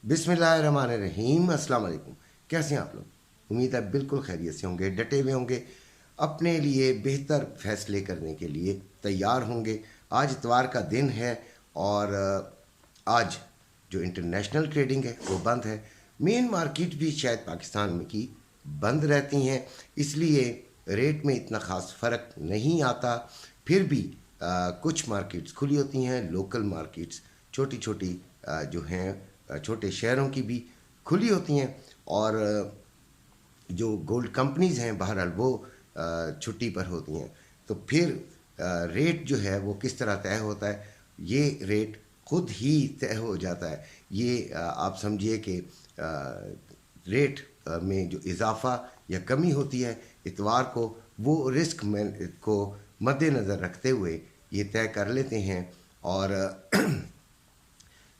बिस्मिल्लाहिर्रहमानिर्रहीम। अस्सलाम वालेकुम। कैसे हैं आप लोग? उम्मीद है बिल्कुल खैरियत से होंगे, डटे हुए होंगे, अपने लिए बेहतर फैसले करने के लिए तैयार होंगे। आज इतवार का दिन है और आज जो इंटरनेशनल ट्रेडिंग है वो बंद है। मेन मार्केट भी शायद पाकिस्तान में की बंद रहती हैं, इसलिए रेट में इतना ख़ास फ़र्क नहीं आता। फिर भी कुछ मार्केट्स खुली होती हैं, लोकल मार्केट्स छोटी छोटी जो हैं छोटे शहरों की भी खुली होती हैं, और जो गोल्ड कंपनीज़ हैं बहरहाल वो छुट्टी पर होती हैं। तो फिर रेट जो है वो किस तरह तय होता है? ये रेट खुद ही तय हो जाता है। ये आप समझिए कि रेट में जो इजाफा या कमी होती है इतवार को, वो रिस्क में को मद्देनज़र रखते हुए ये तय कर लेते हैं। और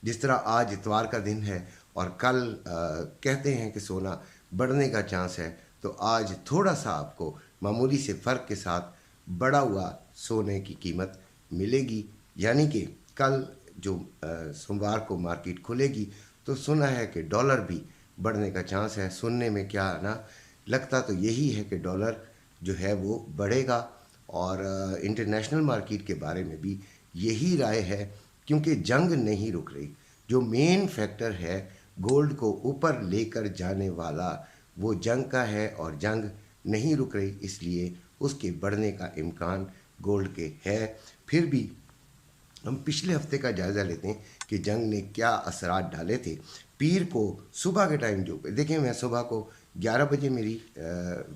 जिस तरह आज इतवार का दिन है और कल कहते हैं कि सोना बढ़ने का चांस है, तो आज थोड़ा सा आपको मामूली से फ़र्क के साथ बढ़ा हुआ सोने की कीमत मिलेगी। यानी कि कल जो सोमवार को मार्केट खुलेगी तो सुना है कि डॉलर भी बढ़ने का चांस है। सुनने में क्या ना लगता तो यही है कि डॉलर जो है वो बढ़ेगा, और इंटरनेशनल मार्केट के बारे में भी यही राय है, क्योंकि जंग नहीं रुक रही। जो मेन फैक्टर है गोल्ड को ऊपर लेकर जाने वाला, वो जंग का है, और जंग नहीं रुक रही, इसलिए उसके बढ़ने का इम्कान गोल्ड के है। फिर भी हम पिछले हफ्ते का जायज़ा लेते हैं कि जंग ने क्या असरात डाले थे। पीर को सुबह के टाइम जो देखें, मैं सुबह को 11 बजे मेरी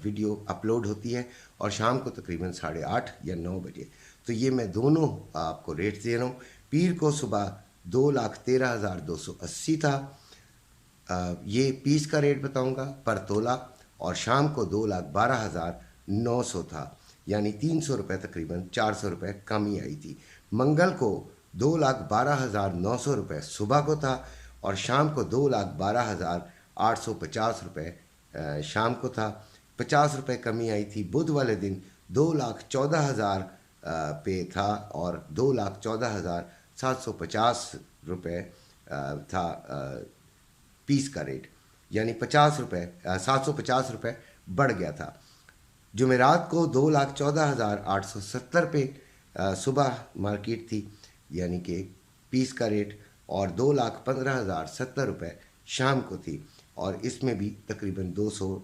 वीडियो अपलोड होती है और शाम को तकरीबन 8:30 या 9 बजे। तो ये मैं दोनों आपको रेट दे रहा हूँ। पीर को सुबह 2,13,280 था, ये पीस का रेट बताऊंगा पर तोला, और शाम को 2,12,900 था, यानी 300 रुपये, तकरीबन 400 रुपये कमी आई थी। मंगल को 2,12,900 रुपये सुबह को था, और शाम को 2,12,850 रुपये शाम को था, 50 रुपये कमी आई थी। बुध वाले दिन 2,14,000 पे था, और 2,14,750 रुपये था पीस का रेट, यानी 50 रुपये 750 रुपये बढ़ गया था। जुमेरात को 2,14,870 पे सुबह मार्केट थी, यानी कि पीस का रेट, और 2,15,070 रुपये शाम को थी, और इसमें भी तकरीबन 200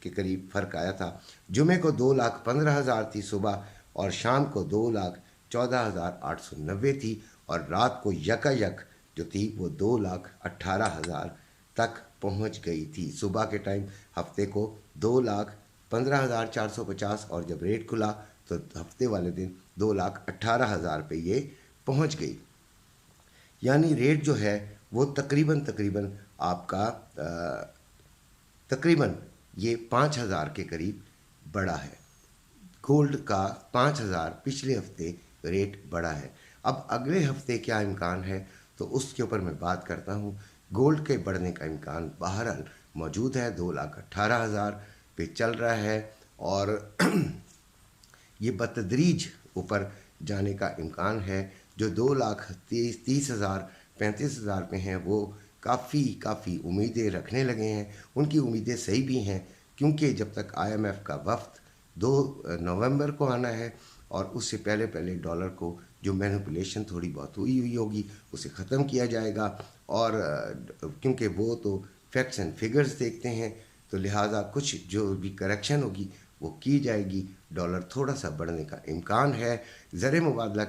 के करीब फ़र्क आया था। जुमे को 2,15,000 थी सुबह, और शाम को 2,14,890 थी, और रात को यकायक जो थी वो 2,18,000 तक पहुंच गई थी। सुबह के टाइम हफ्ते को 2,15,450, और जब रेट खुला तो हफ्ते वाले दिन 2,18,000 पे ये पहुंच गई। यानी रेट जो है वो तकरीबन आपका तकरीबन ये 5,000 के करीब बढ़ा है। गोल्ड का 5,000 पिछले हफ्ते रेट बढ़ा है। अब अगले हफ्ते क्या इम्कान है, तो उसके ऊपर मैं बात करता हूँ। गोल्ड के बढ़ने का इम्कान बहरहाल मौजूद है, 2,18,000 पे चल रहा है, और ये बतदरीज ऊपर जाने का इम्कान है। जो 2,30,000 35,000 पे हैं वो काफ़ी उम्मीदें रखने लगे हैं। उनकी उम्मीदें सही भी हैं, क्योंकि जब तक IMF का वफ्द 2 नवंबर को आना है, और उससे पहले डॉलर को जो मैनिपुलेशन थोड़ी बहुत हुई होगी उसे ख़त्म किया जाएगा। और क्योंकि वो तो फैक्ट्स एंड फिगर्स देखते हैं, तो लिहाजा कुछ जो भी करेक्शन होगी वो की जाएगी। डॉलर थोड़ा सा बढ़ने का इम्कान है। ज़र मुबादला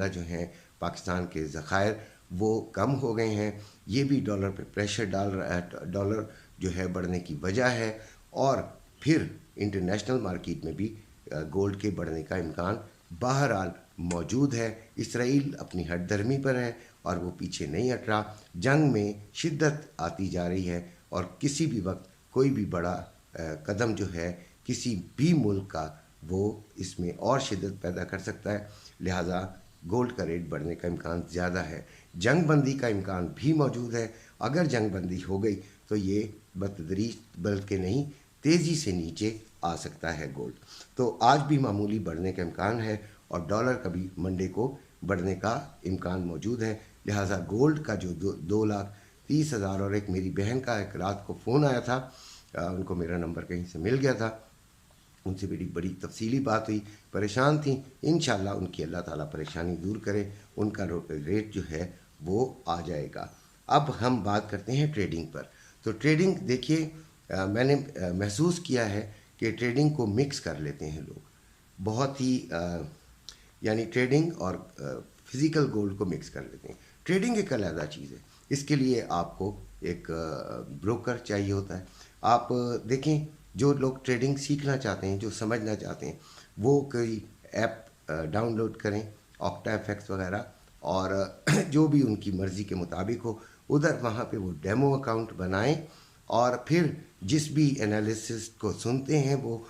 जो हैं पाकिस्तान के ज़खायर वो कम हो गए हैं, ये भी डॉलर पे प्रेशर डाल रहा है। डॉलर जो है बढ़ने की वजह है, और फिर इंटरनेशनल मार्केट में भी गोल्ड के बढ़ने का इम्कान बहरहाल मौजूद है। इसराइल अपनी हठधर्मी पर है और वो पीछे नहीं हट रहा। जंग में शिद्दत आती जा रही है, और किसी भी वक्त कोई भी बड़ा कदम जो है किसी भी मुल्क का, वो इसमें और शिद्दत पैदा कर सकता है। लिहाजा गोल्ड का रेट बढ़ने का इम्कान ज़्यादा है। जंग बंदी का इम्कान भी मौजूद है। अगर जंग बंदी हो गई तो ये बतदरीज बल्कि नहीं, तेज़ी से नीचे आ सकता है गोल्ड। तो आज भी मामूली बढ़ने का इम्कान है, और डॉलर का भी मंडे को बढ़ने का इम्कान मौजूद है। लिहाजा गोल्ड का जो 2 30,000। और एक मेरी बहन का एक रात को फ़ोन आया था, उनको मेरा नंबर कहीं से मिल गया था, उनसे मेरी बड़ी तफसीली बात हुई, परेशान थी। इंशाल्लाह उनकी अल्लाह ताला परेशानी दूर करे, उनका रेट जो है वो आ जाएगा। अब हम बात करते हैं ट्रेडिंग पर। तो ट्रेडिंग देखिए, मैंने महसूस किया है कि ट्रेडिंग को मिक्स कर लेते हैं लोग, बहुत ही यानी ट्रेडिंग और फिज़िकल गोल्ड को मिक्स कर लेते हैं। ट्रेडिंग एक अलग चीज़ है, इसके लिए आपको एक ब्रोकर चाहिए होता है। आप देखें, जो लोग ट्रेडिंग सीखना चाहते हैं, जो समझना चाहते हैं, वो कोई ऐप डाउनलोड करें, ऑक्टाएफएक्स वगैरह, और जो भी उनकी मर्ज़ी के मुताबिक हो, उधर वहाँ पे वो डेमो अकाउंट बनाएं, और फिर जिस भी एनालिसिस को सुनते हैं, वो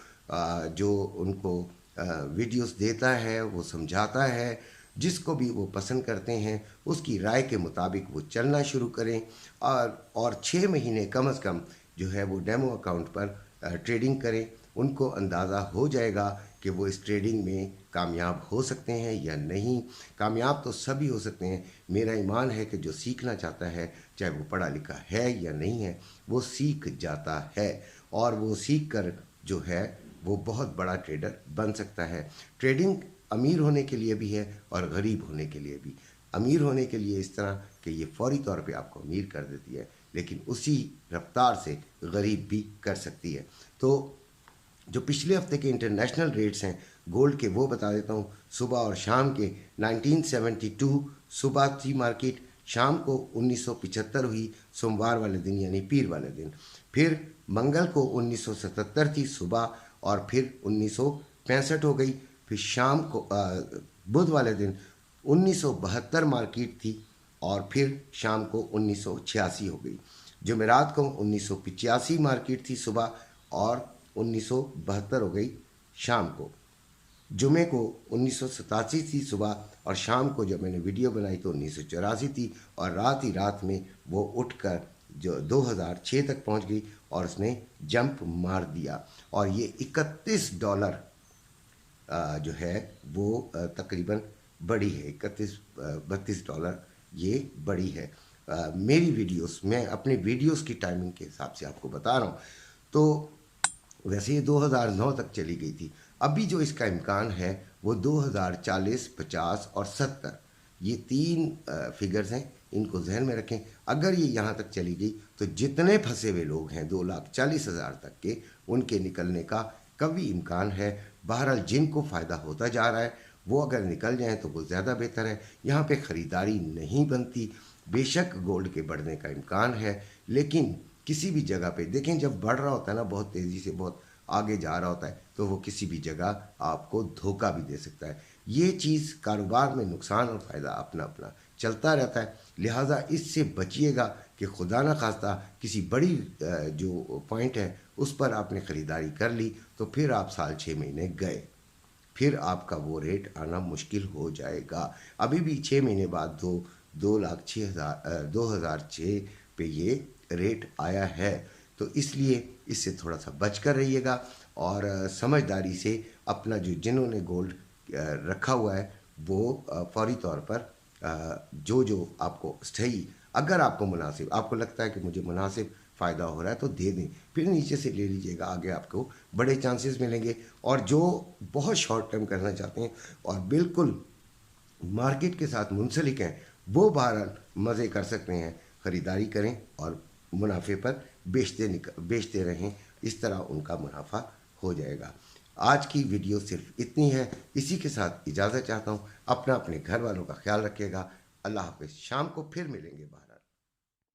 जो उनको वीडियोस देता है, वो समझाता है, जिसको भी वो पसंद करते हैं, उसकी राय के मुताबिक वो चलना शुरू करें, और 6 महीने कम से कम जो है वो डेमो अकाउंट पर ट्रेडिंग करें। उनको अंदाज़ा हो जाएगा कि वो इस ट्रेडिंग में कामयाब हो सकते हैं या नहीं। कामयाब तो सभी हो सकते हैं। मेरा ईमान है कि जो सीखना चाहता है, चाहे वो पढ़ा लिखा है या नहीं है, वो सीख जाता है, और वो सीख कर जो है वो बहुत बड़ा ट्रेडर बन सकता है। ट्रेडिंग अमीर होने के लिए भी है और गरीब होने के लिए भी। अमीर होने के लिए इस तरह कि ये फौरी तौर पे आपको अमीर कर देती है, लेकिन उसी रफ्तार से गरीब भी कर सकती है। तो जो पिछले हफ्ते के इंटरनेशनल रेट्स हैं गोल्ड के, वो बता देता हूँ। सुबह और शाम के 1972 सुबह थी मार्केट, शाम को 1975 हुई सोमवार वाले दिन यानी पीर वाले दिन। फिर मंगल को 1977 थी सुबह, और फिर 1965 हो गई। फिर शाम को बुध वाले दिन 1972 मार्केट थी, और फिर शाम को 1986 हो गई। जुमेरात को 1985 मार्केट थी सुबह, और 1972 हो गई शाम को। जुमे को 1987 थी सुबह, और शाम को जब मैंने वीडियो बनाई तो 1984 थी, और रात ही रात में वो उठकर जो 2006 तक पहुंच गई, और उसने जंप मार दिया, और ये $31 जो है वो तकरीबन बड़ी है। $32 ये बड़ी है। मेरी वीडियोस, मैं अपने वीडियोस की टाइमिंग के हिसाब से आपको बता रहा हूँ। तो वैसे ये 2009 तक चली गई थी। अभी जो इसका इम्कान है वो 2040, 50 और 70, ये 3 फिगर्स हैं, इनको जहन में रखें। अगर ये यहाँ तक चली गई तो जितने फंसे हुए लोग हैं 2,40,000 तक के, उनके निकलने का कभी इम्कान है। बहरहाल जिनको फ़ायदा होता जा रहा है वो अगर निकल जाएं तो वो ज़्यादा बेहतर है। यहाँ पे ख़रीदारी नहीं बनती। बेशक गोल्ड के बढ़ने का इम्कान है, लेकिन किसी भी जगह पे देखें, जब बढ़ रहा होता है ना, बहुत तेज़ी से बहुत आगे जा रहा होता है, तो वो किसी भी जगह आपको धोखा भी दे सकता है। ये चीज़ कारोबार में नुकसान और फ़ायदा अपना अपना चलता रहता है। लिहाजा इससे बचिएगा कि खुदा न खास्ता किसी बड़ी जो पॉइंट है उस पर आपने ख़रीदारी कर ली, तो फिर आप साल 6 महीने गए, फिर आपका वो रेट आना मुश्किल हो जाएगा। अभी भी 6 महीने बाद 2006 पे ये रेट आया है। तो इसलिए इससे थोड़ा सा बच कर रहिएगा, और समझदारी से अपना जिन्होंने गोल्ड रखा हुआ है वो फौरी तौर पर जो आपको सही, अगर आपको मुनासिब, आपको लगता है कि मुझे मुनासिब फ़ायदा हो रहा है तो दे दें, फिर नीचे से ले लीजिएगा, आगे आपको बड़े चांसेस मिलेंगे। और जो बहुत शॉर्ट टर्म करना चाहते हैं और बिल्कुल मार्केट के साथ मुंसलिक हैं, वो बहरहाल मज़े कर सकते हैं, ख़रीदारी करें और मुनाफे पर बेचते रहें, इस तरह उनका मुनाफा हो जाएगा। आज की वीडियो सिर्फ इतनी है। इसी के साथ इजाज़त चाहता हूँ। अपने घर वालों का ख्याल रखिएगा। अल्लाह हाफ़िज़। शाम को फिर मिलेंगे बाहर।